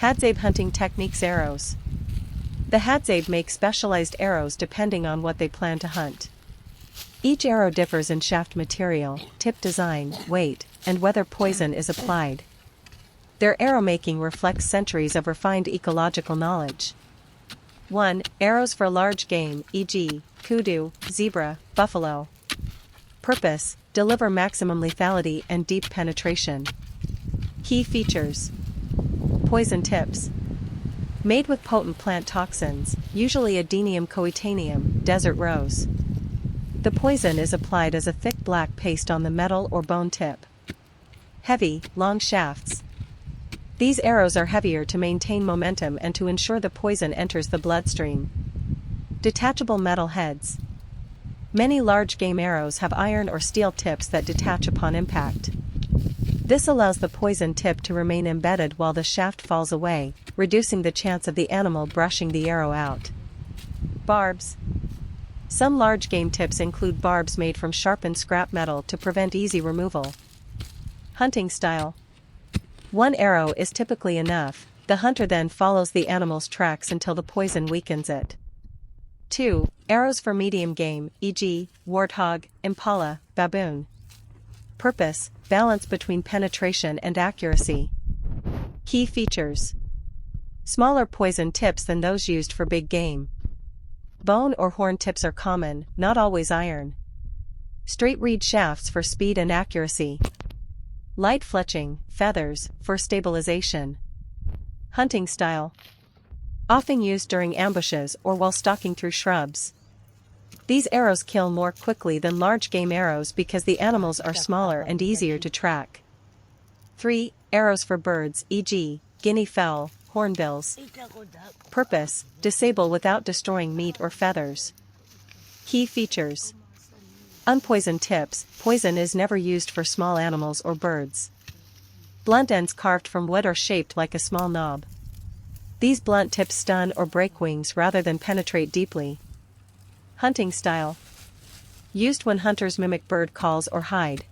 Hadzabe hunting techniques arrows. The Hadzabe makes specialized arrows depending on what they plan to hunt. Each arrow differs in shaft material, tip design, weight, and whether poison is applied. Their arrow making reflects centuries of refined ecological knowledge. 1. Arrows for large game, e.g., kudu, zebra, buffalo. Purpose: deliver maximum lethality and deep penetration. Key features: poison tips. Made with potent plant toxins, usually Adenium coetaneum, desert rose. The poison is applied as a thick black paste on the metal or bone tip. Heavy, long shafts. These arrows are heavier to maintain momentum and to ensure the poison enters the bloodstream. Detachable metal heads. Many large game arrows have iron or steel tips that detach upon impact. This allows the poison tip to remain embedded while the shaft falls away, reducing the chance of the animal brushing the arrow out. Barbs. Some large game tips include barbs made from sharpened scrap metal to prevent easy removal. Hunting style. One arrow is typically enough, the hunter then follows the animal's tracks until the poison weakens it. 2. Arrows for medium game, e.g., warthog, impala, baboon. Purpose: balance between penetration and accuracy. Key features: smaller poison tips than those used for big game. Bone or horn tips are common, not always iron. Straight reed shafts for speed and accuracy. Light fletching, feathers, for stabilization. Hunting style. Often used during ambushes or while stalking through shrubs. These arrows kill more quickly than large game arrows because the animals are smaller and easier to track. 3. Arrows for birds, e.g., guinea fowl, hornbills. Purpose: disable without destroying meat or feathers. Key features: unpoisoned tips. Poison is never used for small animals or birds. Blunt ends carved from wood or shaped like a small knob. These blunt tips stun or break wings rather than penetrate deeply. Hunting style. Used when hunters mimic bird calls or hide.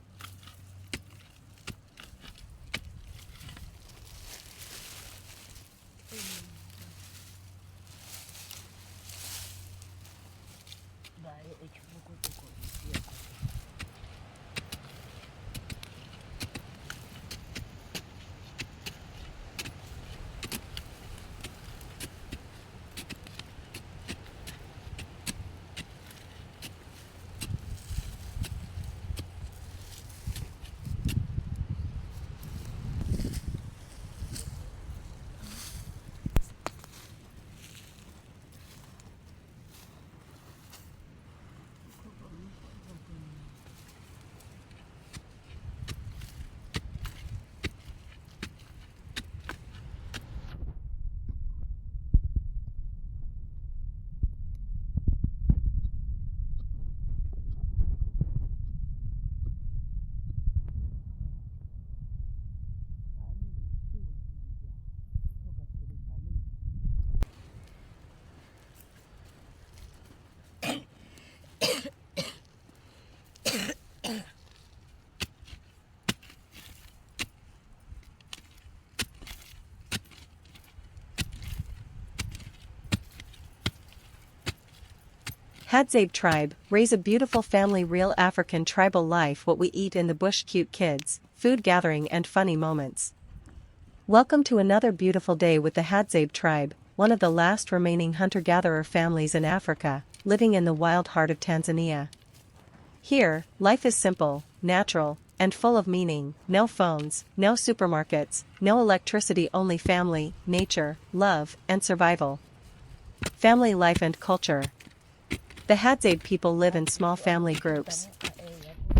Hadzabe tribe, raise a beautiful family. Real African tribal life. What we eat in the bush. Cute kids, food gathering and funny moments. Welcome to another beautiful day with the Hadzabe tribe, one of the last remaining hunter-gatherer families in Africa, living in the wild heart of Tanzania. Here, life is simple, natural, and full of meaning. No phones, no supermarkets, no electricity, only family, nature, love, and survival. Family life and culture. The Hadzabe people live in small family groups.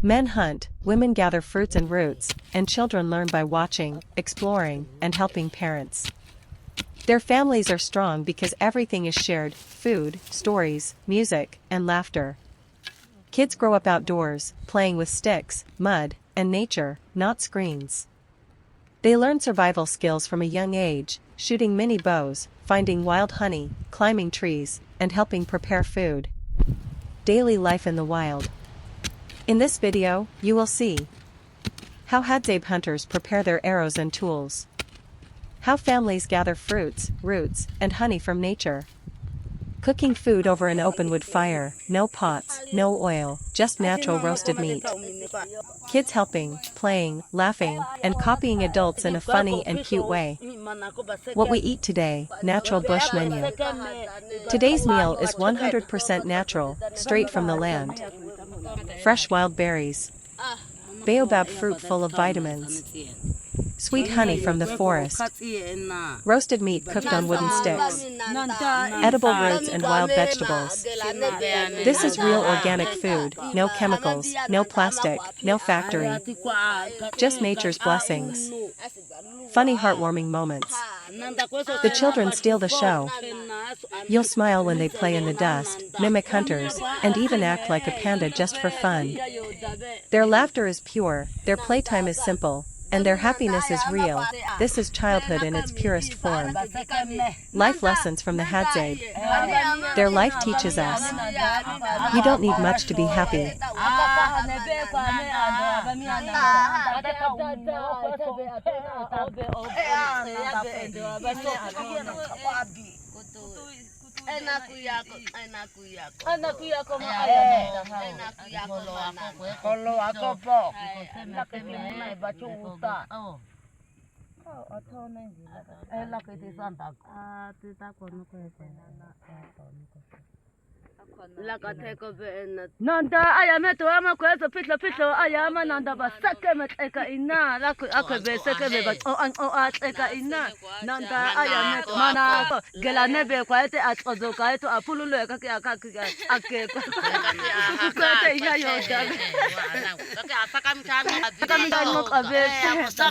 Men hunt, women gather fruits and roots, and children learn by watching, exploring, and helping parents. Their families are strong because everything is shared: food, stories, music, and laughter. Kids grow up outdoors, playing with sticks, mud, and nature, not screens. They learn survival skills from a young age, shooting mini bows, finding wild honey, climbing trees, and helping prepare food. Daily life in the wild. In this video, you will see how Hadzabe hunters prepare their arrows and tools, How families gather fruits, roots, and honey from nature. Cooking food over an open wood fire, no pots, no oil, just natural roasted meat. Kids helping, playing, laughing, and copying adults in a funny and cute way. What we eat today, natural bush menu. Today's meal is 100% natural, straight from the land. Fresh wild berries. Baobab fruit full of vitamins. Sweet honey from the forest. Roasted meat cooked on wooden sticks. Edible roots and wild vegetables. This is real organic food, no chemicals, no plastic, no factory. Just nature's blessings. Funny heartwarming moments. The children steal the show. You'll smile when they play in the dust, mimic hunters, and even act like a panda just for fun. Their laughter is pure, their playtime is simple, and their happiness is real. This is childhood in its purest form. Life lessons from the Hadzabe. Their life teaches us. You don't need much to be happy. Nanda ayame to ama kwezo pitlo ayama nanda basake meteka ina la akwe seke be o an o ateka ina nanda ayame mana gelane be kwaete atsozo kaeto apululo ake kwete iya yoda ake asaka mchana kabe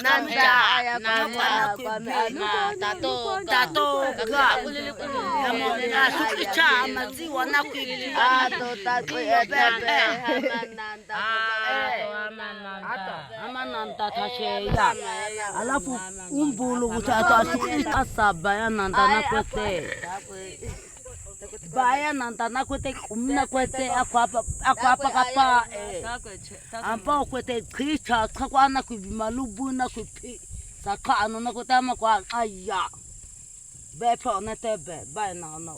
nanda ayama tato ga na sukicha maziwa na amananda tasheya alafu umbulu kutata asaba ya nanda na kwete baya nanda na kwete kumna kwete akwapa kapa ampa kwete kricha kakwana kubimalubu na kupi sakano na kwete amakwa aya bepo na tebe baya no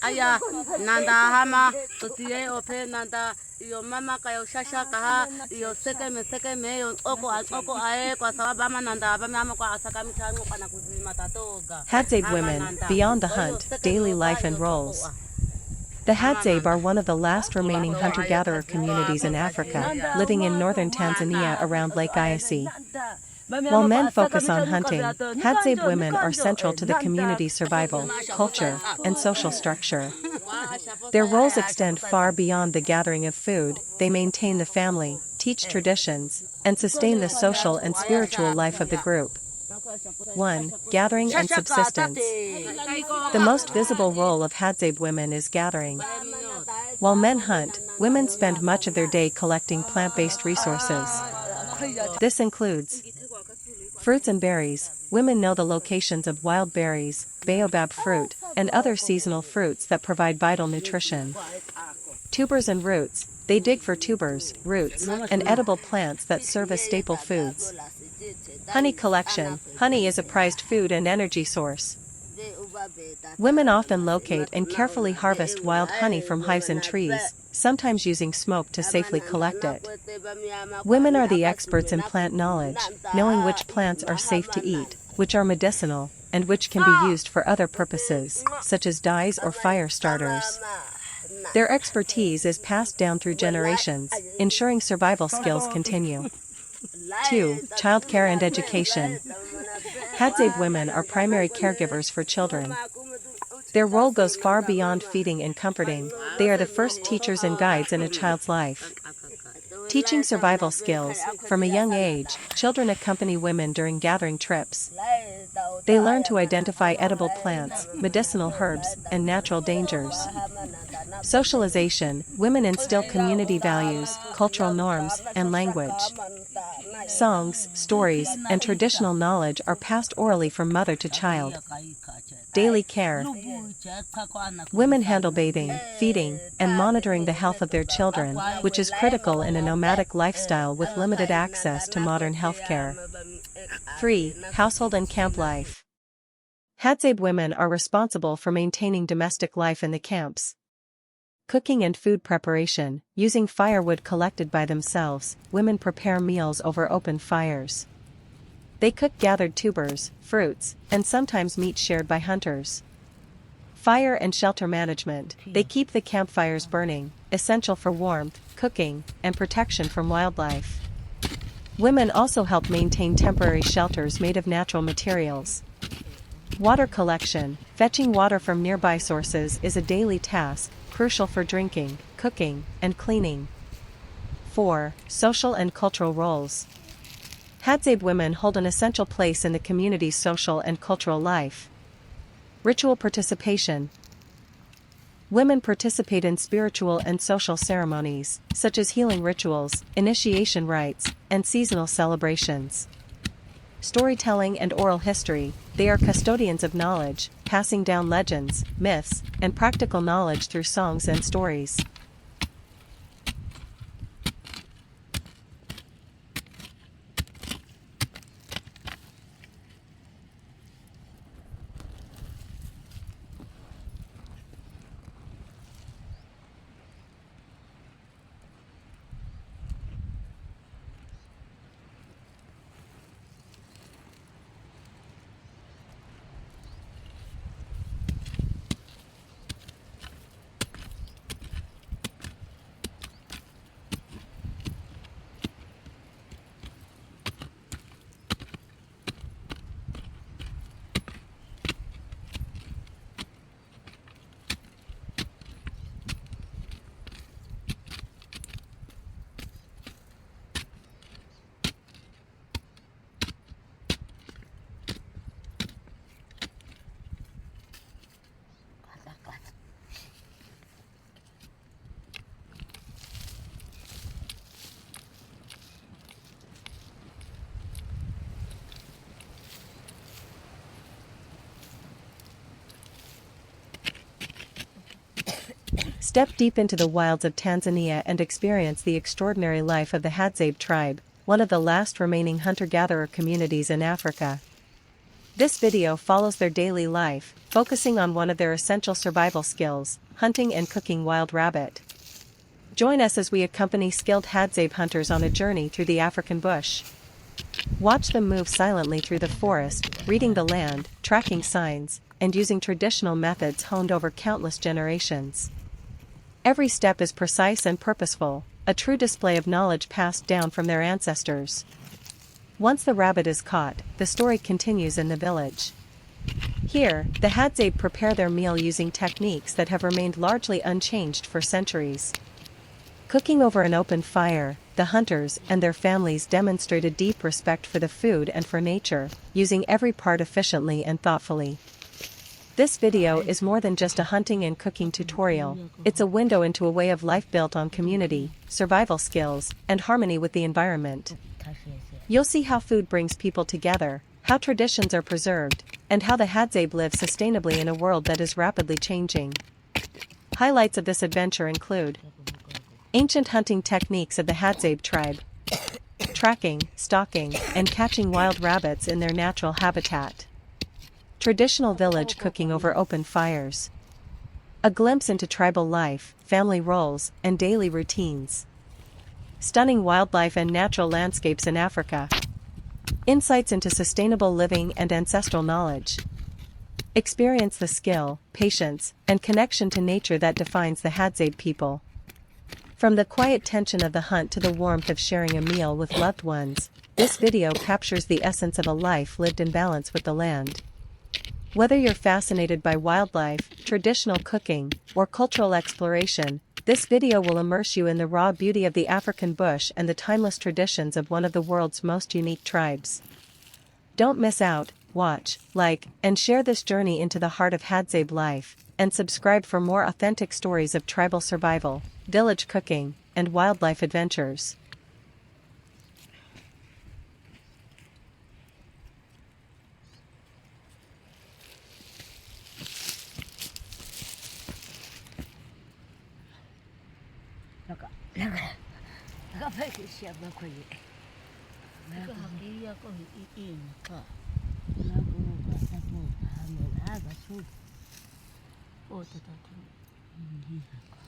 aya nanda hama tutie ope nanda iyo mama kayo shasha kaha iyo seke me yo oko ae kwa sababu ama nanda mama kwa asaka michango kana kuzima tatoga. Hadzabe women, beyond the hunt, daily life and roles. The Hadzabe are one of the last remaining hunter-gatherer communities in Africa, living in northern Tanzania around Lake Eyasi. While men focus on hunting, Hadzabe women are central to the community's survival, culture, and social structure. Their roles extend far beyond the gathering of food. They maintain the family, teach traditions, and sustain the social and spiritual life of the group. 1. Gathering and subsistence. The most visible role of Hadzabe women is gathering. While men hunt, women spend much of their day collecting plant-based resources. This includes fruits and berries. Women know the locations of wild berries, baobab fruit, and other seasonal fruits that provide vital nutrition. Tubers and roots. They dig for tubers, roots, and edible plants that serve as staple foods. Honey collection. Honey is a prized food and energy source. Women often locate and carefully harvest wild honey from hives and trees, sometimes using smoke to safely collect it. Women are the experts in plant knowledge, knowing which plants are safe to eat, which are medicinal, and which can be used for other purposes, such as dyes or fire starters. Their expertise is passed down through generations, ensuring survival skills continue. 2. Childcare and education. Hadzabe women are primary caregivers for children. Their role goes far beyond feeding and comforting. They are the first teachers and guides in a child's life. Teaching survival skills, from a young age, children accompany women during gathering trips. They learn to identify edible plants, medicinal herbs, and natural dangers. Socialization. Women instill community values, cultural norms, and language. Songs, stories, and traditional knowledge are passed orally from mother to child. Daily care. Women handle bathing, feeding, and monitoring the health of their children, which is critical in a nomadic lifestyle with limited access to modern healthcare. 3. Household and camp life. Hadzabe women are responsible for maintaining domestic life in the camps. Cooking and food preparation, using firewood collected by themselves, women prepare meals over open fires. They cook gathered tubers, fruits, and sometimes meat shared by hunters. Fire and shelter management, they keep the campfires burning, essential for warmth, cooking, and protection from wildlife. Women also help maintain temporary shelters made of natural materials. Water collection, fetching water from nearby sources is a daily task, crucial for drinking, cooking, and cleaning. 4. Social and cultural roles. Hadzabe women hold an essential place in the community's social and cultural life. Ritual participation. Women participate in spiritual and social ceremonies, such as healing rituals, initiation rites, and seasonal celebrations. Storytelling and oral history, they are custodians of knowledge, passing down legends, myths, and practical knowledge through songs and stories. Step deep into the wilds of Tanzania and experience the extraordinary life of the Hadzabe tribe, one of the last remaining hunter-gatherer communities in Africa. This video follows their daily life, focusing on one of their essential survival skills, hunting and cooking wild rabbit. Join us as we accompany skilled Hadzabe hunters on a journey through the African bush. Watch them move silently through the forest, reading the land, tracking signs, and using traditional methods honed over countless generations. Every step is precise and purposeful, a true display of knowledge passed down from their ancestors. Once the rabbit is caught, the story continues in the village. Here, the Hadzabe prepare their meal using techniques that have remained largely unchanged for centuries. Cooking over an open fire, the hunters and their families demonstrate a deep respect for the food and for nature, using every part efficiently and thoughtfully. This video is more than just a hunting and cooking tutorial, it's a window into a way of life built on community, survival skills, and harmony with the environment. You'll see how food brings people together, how traditions are preserved, and how the Hadzabe live sustainably in a world that is rapidly changing. Highlights of this adventure include ancient hunting techniques of the Hadzabe tribe, tracking, stalking, and catching wild rabbits in their natural habitat. Traditional village cooking over open fires. A glimpse into tribal life, family roles, and daily routines. Stunning wildlife and natural landscapes in Africa. Insights into sustainable living and ancestral knowledge. Experience the skill, patience, and connection to nature that defines the Hadzabe people. From the quiet tension of the hunt to the warmth of sharing a meal with loved ones, this video captures the essence of a life lived in balance with the land. Whether you're fascinated by wildlife, traditional cooking, or cultural exploration, this video will immerse you in the raw beauty of the African bush and the timeless traditions of one of the world's most unique tribes. Don't miss out, watch, like, and share this journey into the heart of Hadzabe life, and subscribe for more authentic stories of tribal survival, village cooking, and wildlife adventures. Look, look, look, Hakia ko iin ka. Nabuka sa buka hamil aga su. O tatatin. Hindi ako.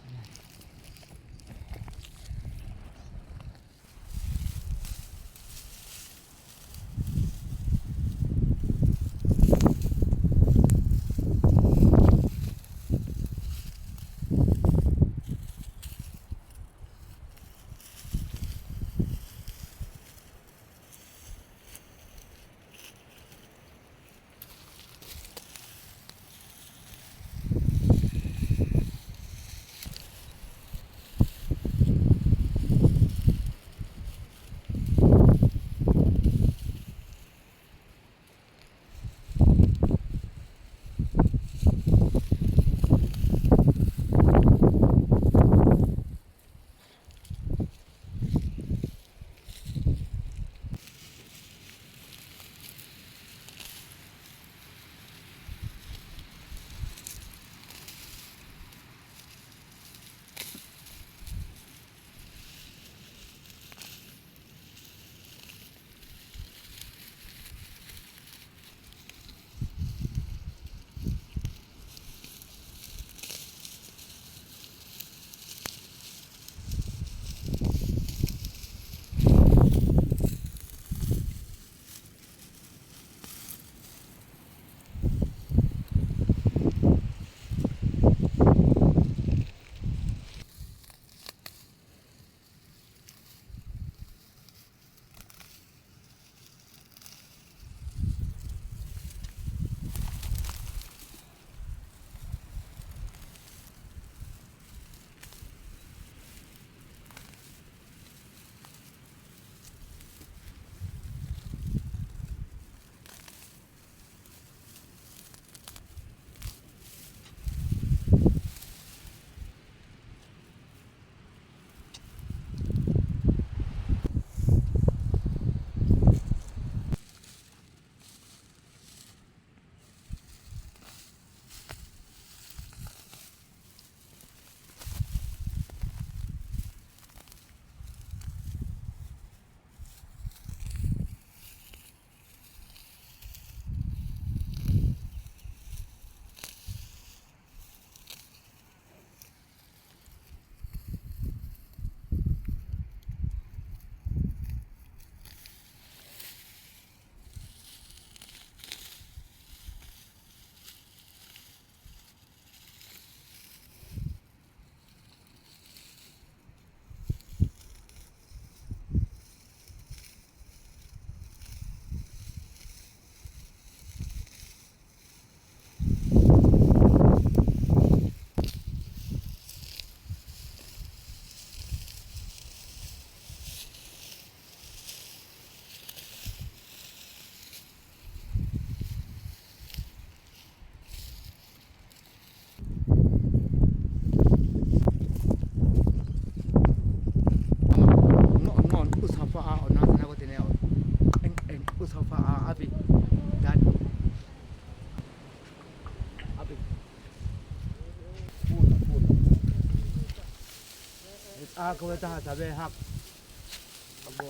Ako ta hadzabe hak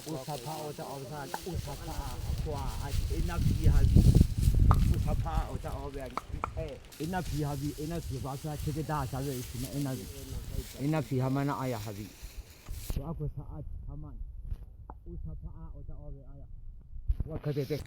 usapha ota awsan usapha kwa ina fi habi usapha ota awbe ina fi habi ina fi ba sa chege da sabe ina fi hamana aya habi to ako saat haman usapha ota awbe aya wa kadete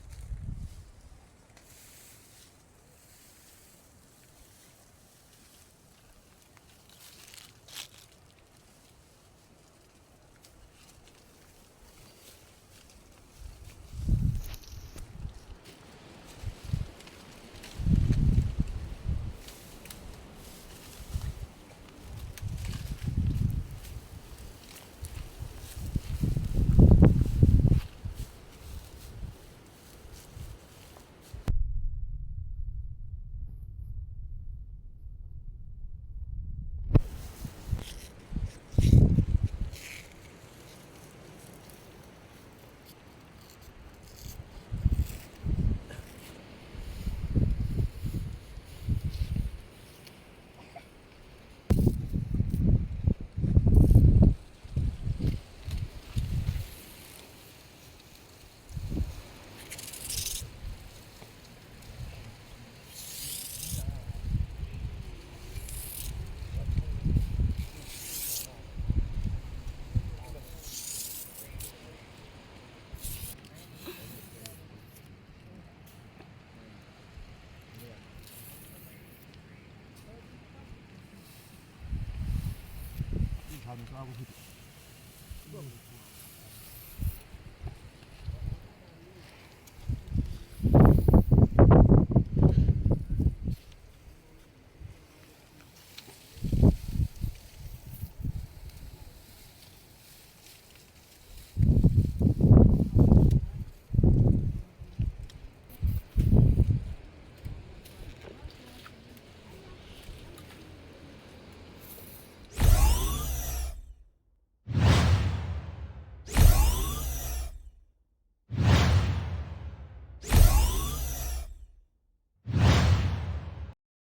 가면서 하고 싶어.